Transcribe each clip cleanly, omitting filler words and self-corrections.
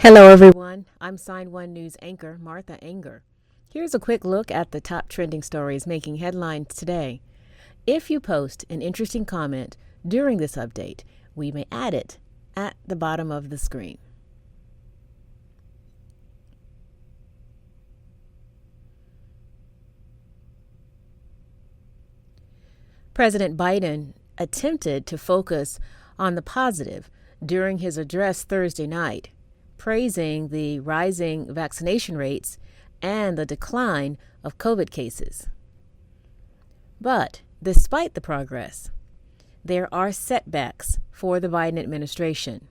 Hello, everyone. I'm Sign1News anchor Martha Anger. Here's a quick look at the top trending stories making headlines today. If you post an interesting comment during this update, we may add it at the bottom of the screen. President Biden attempted to focus on the positive during his address Thursday night, praising the rising vaccination rates and the decline of COVID cases. But despite the progress, there are setbacks for the Biden administration,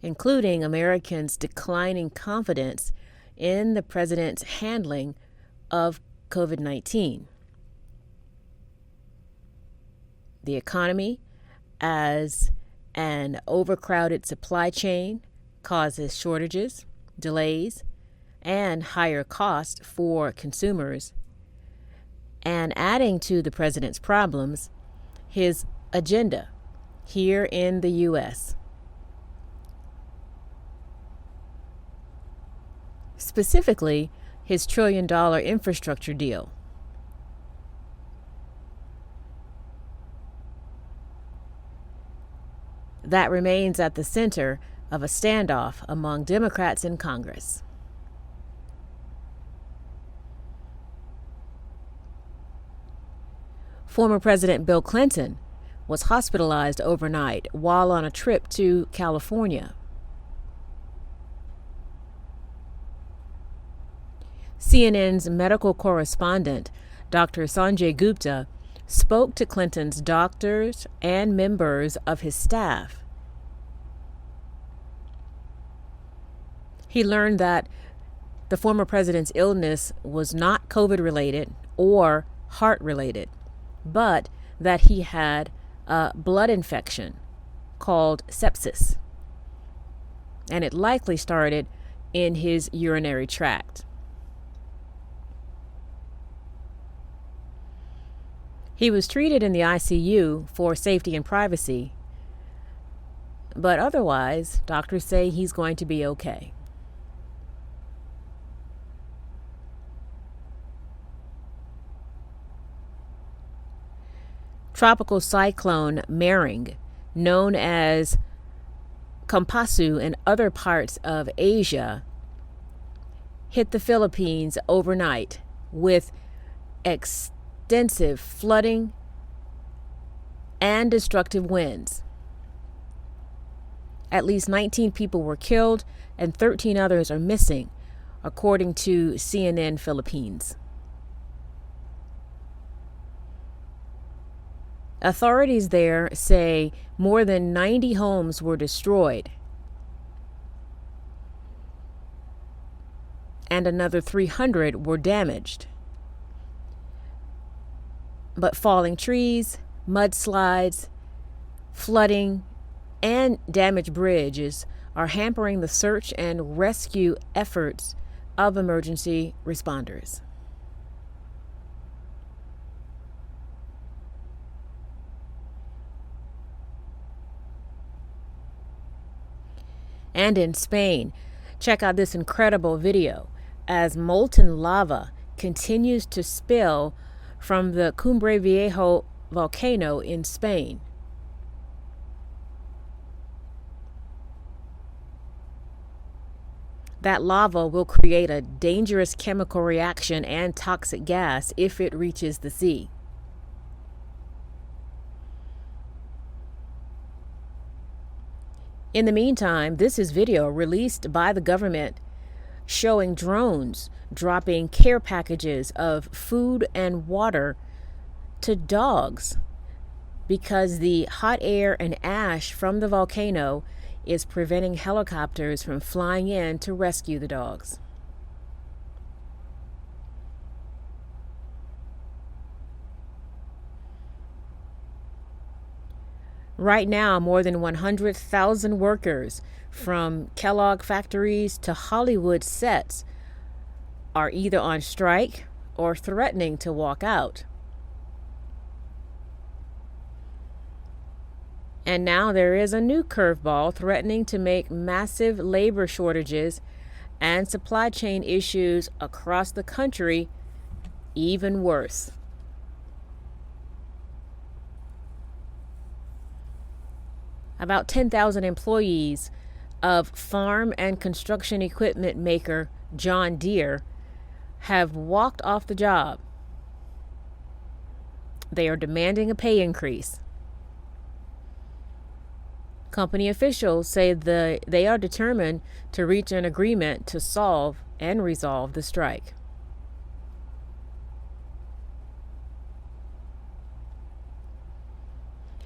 including Americans' declining confidence in the president's handling of COVID-19. The economy, as an overcrowded supply chain, causes shortages, delays, and higher costs for consumers. And adding to the president's problems, his agenda here in the U.S. Specifically, his $1 trillion infrastructure deal. That remains at the center of a standoff among Democrats in Congress. Former President Bill Clinton was hospitalized overnight while on a trip to California. CNN's medical correspondent, Dr. Sanjay Gupta, spoke to Clinton's doctors and members of his staff. He learned that the former president's illness was not COVID-related or heart-related, but that he had a blood infection called sepsis, and it likely started in his urinary tract. He was treated in the ICU for safety and privacy, but otherwise, doctors say he's going to be okay. Tropical cyclone Mering, known as Kompasu in other parts of Asia, hit the Philippines overnight with extensive flooding and destructive winds. At least 19 people were killed and 13 others are missing, according to CNN Philippines. Authorities there say more than 90 homes were destroyed, and another 300 were damaged. But falling trees, mudslides, flooding, and damaged bridges are hampering the search and rescue efforts of emergency responders. And in Spain, check out this incredible video as molten lava continues to spill from the Cumbre Viejo volcano in Spain. That lava will create a dangerous chemical reaction and toxic gas if it reaches the sea. In the meantime, this is video released by the government showing drones dropping care packages of food and water to dogs because the hot air and ash from the volcano is preventing helicopters from flying in to rescue the dogs. Right now, more than 100,000 workers from Kellogg factories to Hollywood sets are either on strike or threatening to walk out. And now there is a new curveball threatening to make massive labor shortages and supply chain issues across the country even worse. About 10,000 employees of farm and construction equipment maker John Deere have walked off the job. They are demanding a pay increase. Company officials say they are determined to reach an agreement to solve and resolve the strike.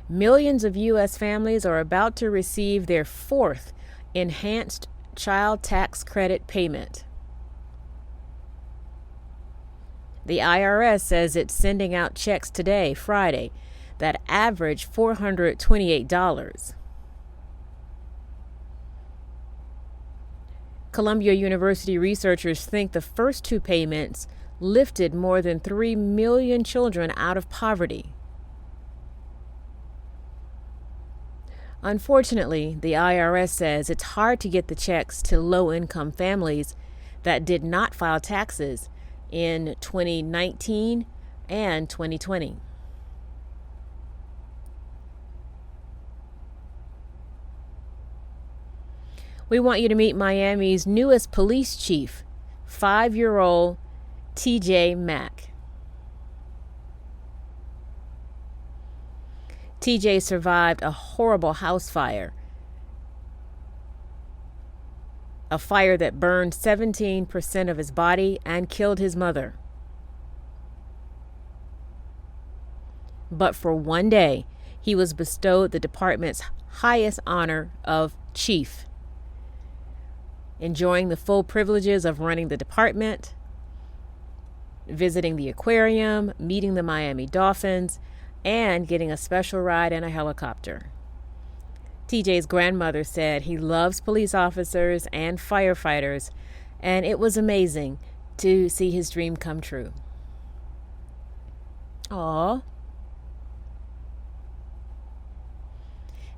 Millions of U.S. families are about to receive their fourth enhanced child tax credit payment. The IRS says it's sending out checks today, Friday, that average $428. Columbia University researchers think the first two payments lifted more than 3 million children out of poverty. Unfortunately, the IRS says it's hard to get the checks to low-income families that did not file taxes in 2019 and 2020. We want you to meet Miami's newest police chief, 5-year-old TJ Mack. TJ survived a horrible house fire, a fire that burned 17% of his body and killed his mother. But for one day, he was bestowed the department's highest honor of chief, enjoying the full privileges of running the department, visiting the aquarium, meeting the Miami Dolphins, and getting a special ride in a helicopter. TJ's grandmother said he loves police officers and firefighters, and it was amazing to see his dream come true. Aww.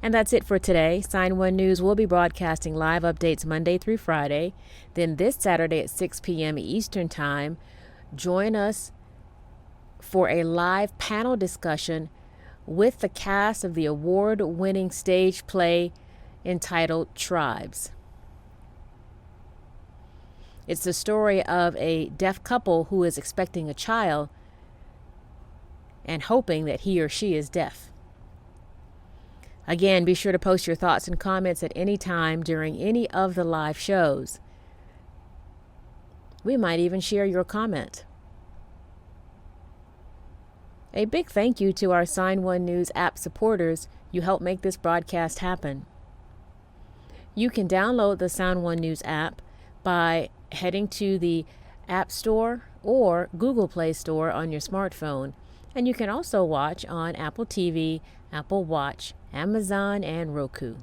And that's it for today. Sign1News will be broadcasting live updates Monday through Friday. Then this Saturday at 6 p.m. Eastern Time, join us for a live panel discussion with the cast of the award-winning stage play entitled Tribes. It's the story of a deaf couple who is expecting a child and hoping that he or she is deaf. Again, be sure to post your thoughts and comments at any time during any of the live shows. We might even share your comment. A big thank you to our Sign1News app supporters. You help make this broadcast happen. You can download the Sign1News app by heading to the App Store or Google Play Store on your smartphone. And you can also watch on Apple TV, Apple Watch, Amazon, and Roku.